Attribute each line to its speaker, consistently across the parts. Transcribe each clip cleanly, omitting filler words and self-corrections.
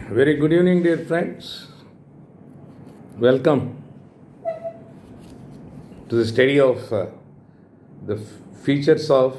Speaker 1: Very good evening, dear friends. Welcome to the study of the features of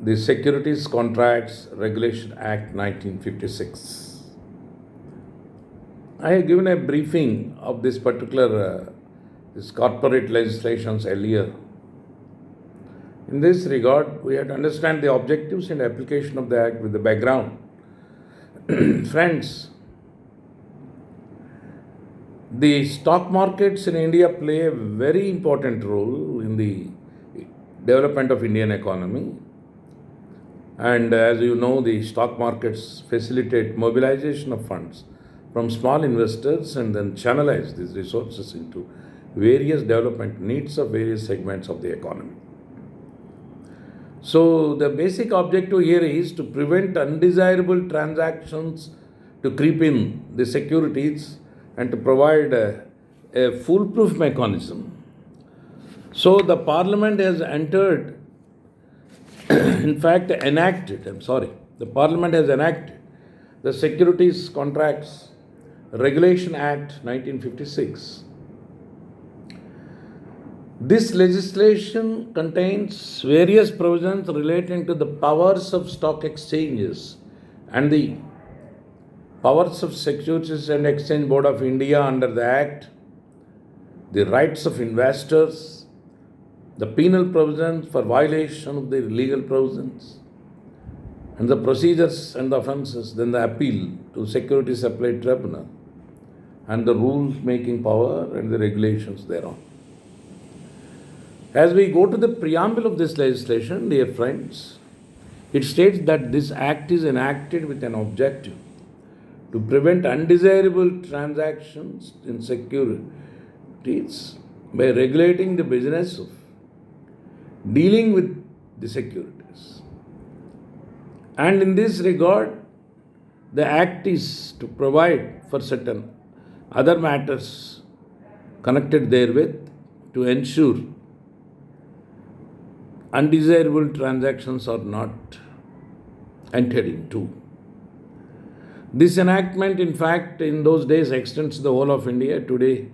Speaker 1: the Securities Contracts Regulation Act 1956. I have given a briefing of this particular this corporate legislations earlier. In this regard, we have to understand the objectives and application of the Act with the background. Friends, the stock markets in India play a very important role in the development of Indian economy. And as you know, the stock markets facilitate mobilization of funds from small investors and then channelize these resources into various development needs of various segments of the economy. So the basic objective here is to prevent undesirable transactions to creep in the securities and to provide a foolproof mechanism. So the parliament has entered, in fact, the parliament has enacted the Securities Contracts Regulation Act 1956. This legislation contains various provisions relating to the powers of stock exchanges and the powers of Securities and Exchange Board of India under the Act, the rights of investors, the penal provisions for violation of the legal provisions, and the procedures and the offences, then the appeal to Securities Appellate Tribunal, and the rules making power and the regulations thereon. As we go to the preamble of this legislation, dear friends, it states that this act is enacted with an objective to prevent undesirable transactions in securities by regulating the business of dealing with the securities. And in this regard, the act is to provide for certain other matters connected therewith to ensure undesirable transactions are not entered into. This enactment, in fact, in those days extends to the whole of India. Today,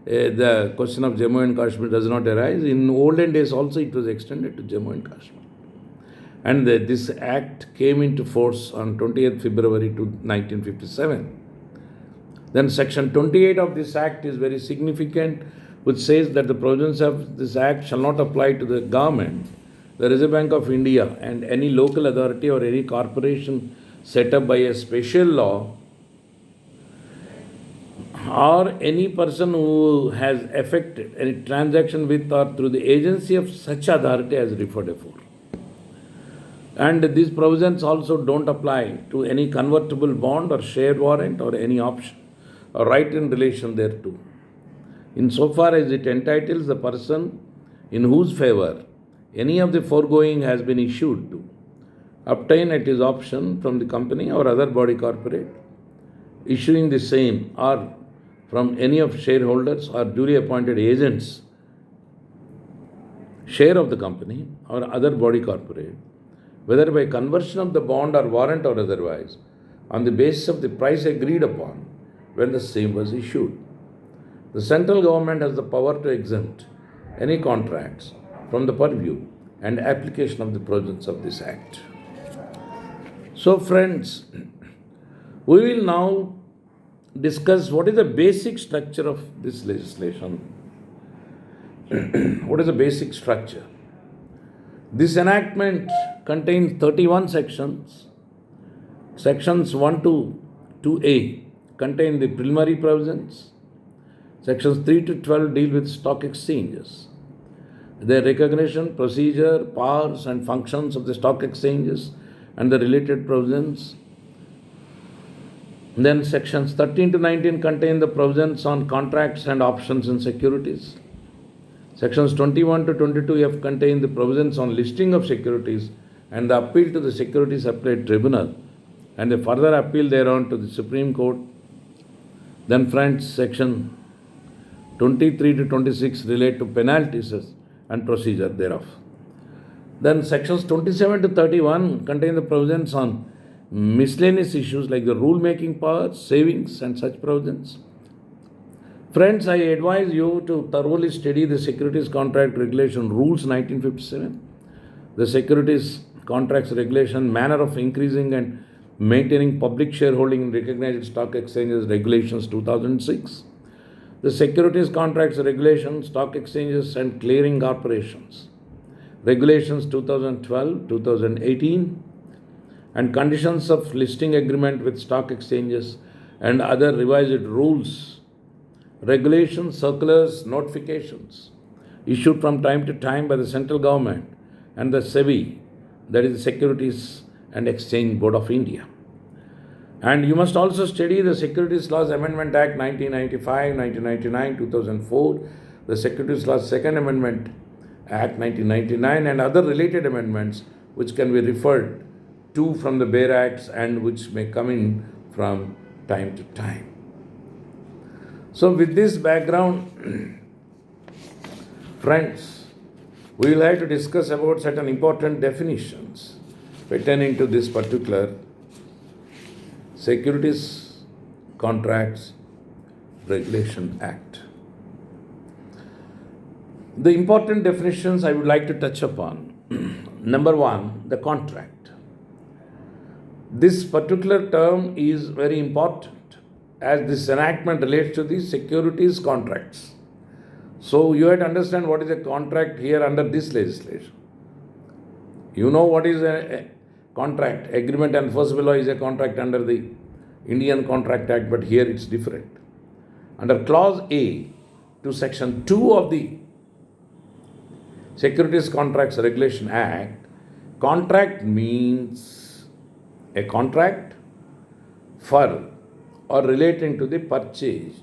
Speaker 1: the question of Jammu and Kashmir does not arise. In olden days also it was extended to Jammu and Kashmir. And this act came into force on 20th February 1957. Then section 28 of this act is very significant, which says that the provisions of this act shall not apply to the government, the Reserve Bank of India, and any local authority or any corporation set up by a special law, or any person who has effected any transaction with or through the agency of such authority as referred before. And these provisions also don't apply to any convertible bond or share warrant or any option or right in relation thereto, insofar as it entitles the person in whose favor any of the foregoing has been issued to obtain at his option from the company or other body corporate issuing the same, or from any of shareholders or duly appointed agents, share of the company or other body corporate, whether by conversion of the bond or warrant or otherwise, on the basis of the price agreed upon when the same was issued. The central government has the power to exempt any contracts from the purview and application of the provisions of this Act. So, friends, we will now discuss what is the basic structure of this legislation. What is the basic structure? This enactment contains 31 sections. Sections 1 to 2A contain the preliminary provisions. Sections 3 to 12 deal with stock exchanges, their recognition, procedure, powers and functions of the stock exchanges and the related provisions. Then sections 13 to 19 contain the provisions on contracts and options in securities. Sections 21 to 22F contain the provisions on listing of securities and the appeal to the Securities Appellate Tribunal and the further appeal thereon to the Supreme Court. Then, friends, section 23 to 26 relate to penalties and procedure thereof. Then sections 27 to 31 contain the provisions on miscellaneous issues like the rule making power, savings, and such provisions. Friends, I advise you to thoroughly study the Securities Contract Regulation Rules 1957, the Securities Contracts Regulation, manner of increasing and maintaining public shareholding in recognized stock exchanges regulations 2006, the Securities Contracts Regulation, stock exchanges and clearing corporations regulations 2012-2018, and conditions of listing agreement with stock exchanges and other revised rules, regulations, circulars, notifications issued from time to time by the central government and the SEBI, that is the Securities and Exchange Board of India. And you must also study the Securities Laws Amendment Act 1995, 1999, 2004, the Securities Laws Second Amendment Act 1999, and other related amendments which can be referred to from the bare acts and which may come in from time to time. So with this background, friends, we will have to discuss about certain important definitions pertaining to this particular Securities Contracts Regulation Act. The important definitions I would like to touch upon. Number one, the contract. This particular term is very important as this enactment relates to the securities contracts. So you have to understand what is a contract here under this legislation. You know what is a contract. Agreement enforceable law is a contract under the Indian Contract Act, but here it's different. Under Clause A to Section 2 of the Securities Contracts Regulation Act, contract means a contract for or relating to the purchase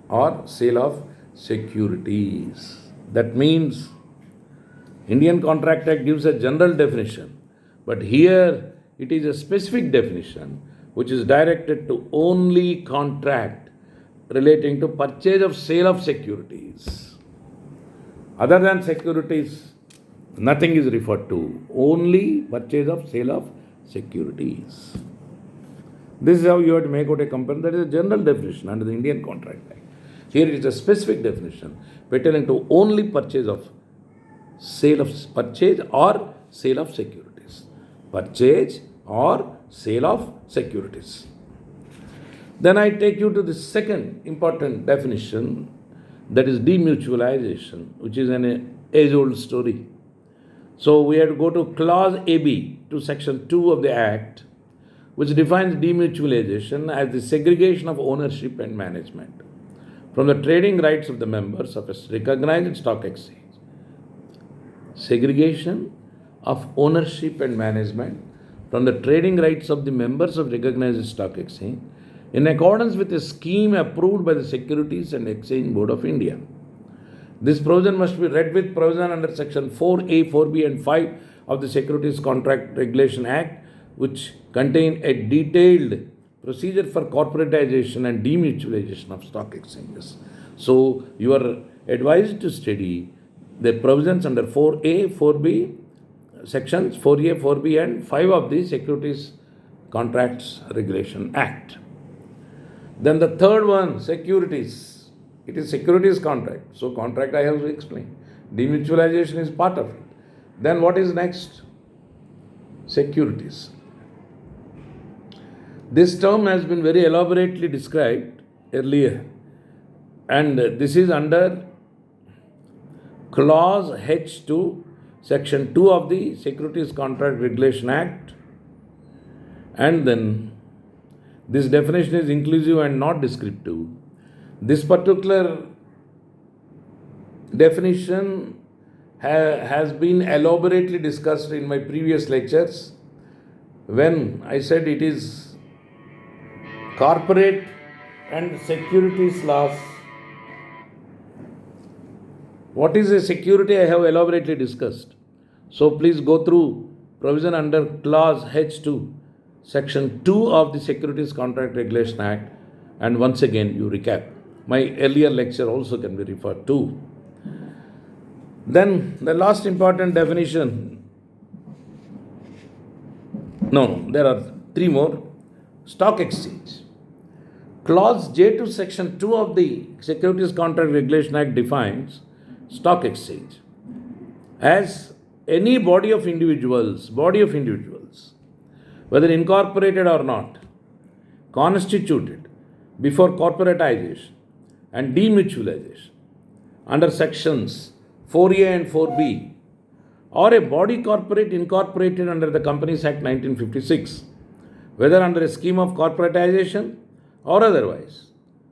Speaker 1: or sale of securities. That means Indian Contract Act gives a general definition, but here it is a specific definition which is directed to only contract relating to purchase of sale of securities. Other than securities, nothing is referred to. Only purchase of sale of securities. This is how you have to make out a comparison. That is a general definition under the Indian Contract Act. Here it is a specific definition pertaining to only purchase or sale of securities. Purchase or sale of securities. Then I take you to the second important definition, that is demutualization, which is an age-old story. So we have to go to Clause AB to Section 2 of the Act, which defines demutualization as the segregation of ownership and management from the trading rights of the members of a recognized stock exchange. Segregation of ownership and management from the trading rights of the members of recognized stock exchange in accordance with a scheme approved by the Securities and Exchange Board of India. This provision must be read with provision under Section 4A, 4B and 5 of the Securities Contract Regulation Act, which contain a detailed procedure for corporatization and demutualization of stock exchanges. So you are advised to study the provisions under 4A, 4B, sections 4A, 4B and 5 of the Securities Contracts Regulation Act. Then the third one, securities. It is securities contract. So contract I have to explain. Demutualization is part of it. Then what is next? Securities. This term has been very elaborately described earlier, and this is under Clause H2, Section 2 of the Securities Contract Regulation Act, and then this definition is inclusive and not descriptive. This particular definition has been elaborately discussed in my previous lectures when I said it is corporate and securities laws. What is a security? I have elaborately discussed. So please go through provision under Clause H2, Section 2 of the Securities Contract Regulation Act, and once again you recap. My earlier lecture also can be referred to. Then the last important definition. There are three more. Stock exchange. Clause J2, Section 2 of the Securities Contract Regulation Act defines stock exchange as any body of individuals, whether incorporated or not, constituted before corporatization and demutualization under sections 4A and 4B, or a body corporate incorporated under the Companies Act 1956, whether under a scheme of corporatization or otherwise,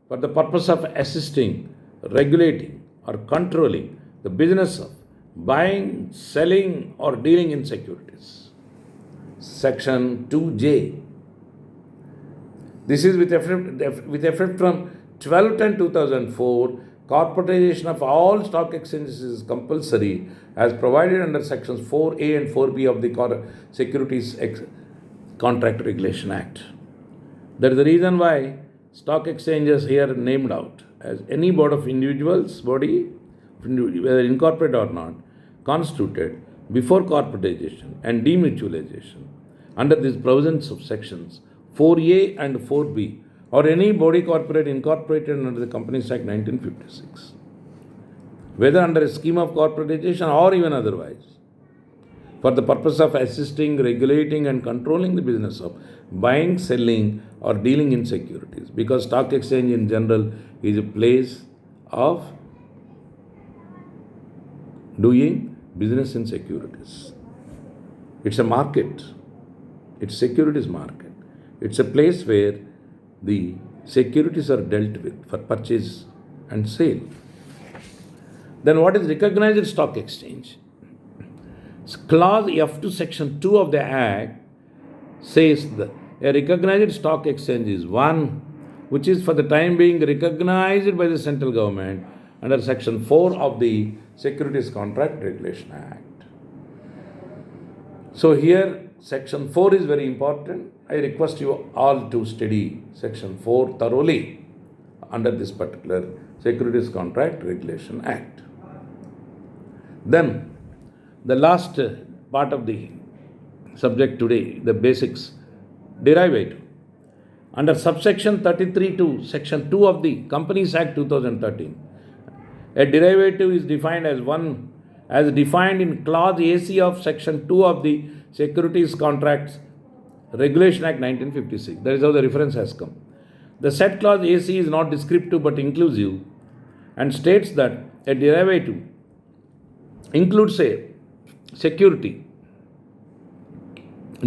Speaker 1: for the purpose of assisting, regulating, or controlling the business of buying, selling, or dealing in securities. Section 2J. This is with effect from 12/10/2004. Corporatization of all stock exchanges is compulsory as provided under sections 4A and 4B of the Securities Contract Regulation Act. That is the reason why stock exchanges here named out as any body of individuals, whether incorporated or not, constituted before corporatization and demutualization under these provisions of sections 4A and 4B, or any body corporate incorporated under the Companies Act 1956, whether under a scheme of corporatization or even otherwise, for the purpose of assisting, regulating, and controlling the business of buying, selling, or dealing in securities. Because stock exchange in general is a place of doing business in securities. It's a market. It's securities market. It's a place where the securities are dealt with for purchase and sale. Then what is recognized stock exchange? Clause F2, Section 2 of the Act says that a recognized stock exchange is one which is for the time being recognized by the central government under Section 4 of the Securities Contract Regulation Act. So here Section 4 is very important. I request you all to study Section 4 thoroughly under this particular Securities Contract Regulation Act. Then the last part of the subject today, the basics, derivative. Under subsection 33 to Section 2 of the Companies Act 2013, a derivative is defined as one as defined in Clause AC of Section 2 of the Securities Contracts Regulation Act 1956. That is how the reference has come. The said clause AC is not descriptive but inclusive and states that a derivative includes a security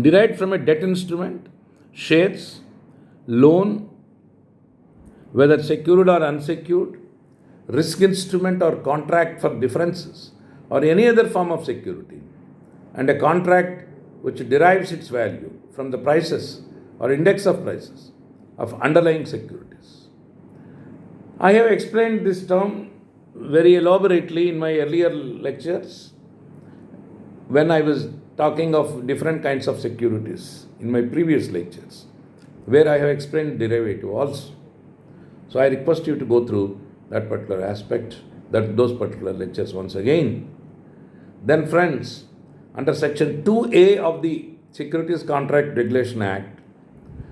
Speaker 1: derived from a debt instrument, shares, loan, whether secured or unsecured, risk instrument or contract for differences, or any other form of security, and a contract which derives its value from the prices or index of prices of underlying securities. I have explained this term very elaborately in my earlier lectures when I was talking of different kinds of securities in my previous lectures, where I have explained derivative also. So I request you to go through that particular aspect, those particular lectures once again. Then friends, under Section 2A of the Securities Contract Regulation Act,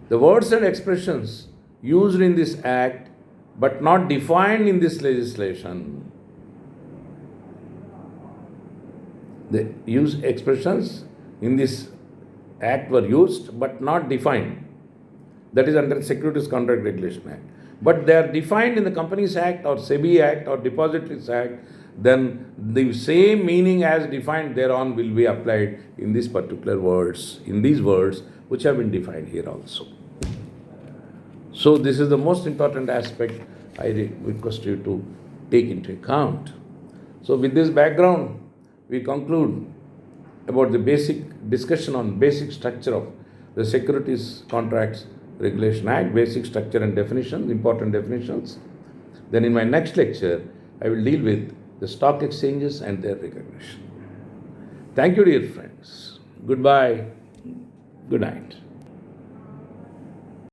Speaker 1: the words and expressions used in this Act but not defined in this legislation. The use expressions in this Act were used but not defined. That is under Securities Contract Regulation Act. But they are defined in the Companies Act or SEBI Act or Depositories Act, then the same meaning as defined thereon will be applied in these particular words, in these words which have been defined here also. So this is the most important aspect I request you to take into account. So with this background, we conclude about the basic discussion on basic structure of the Securities Contracts Regulation Act, basic structure and definitions, important definitions. Then in my next lecture, I will deal with the stock exchanges and their recognition. Thank you, dear friends. Goodbye. Good night.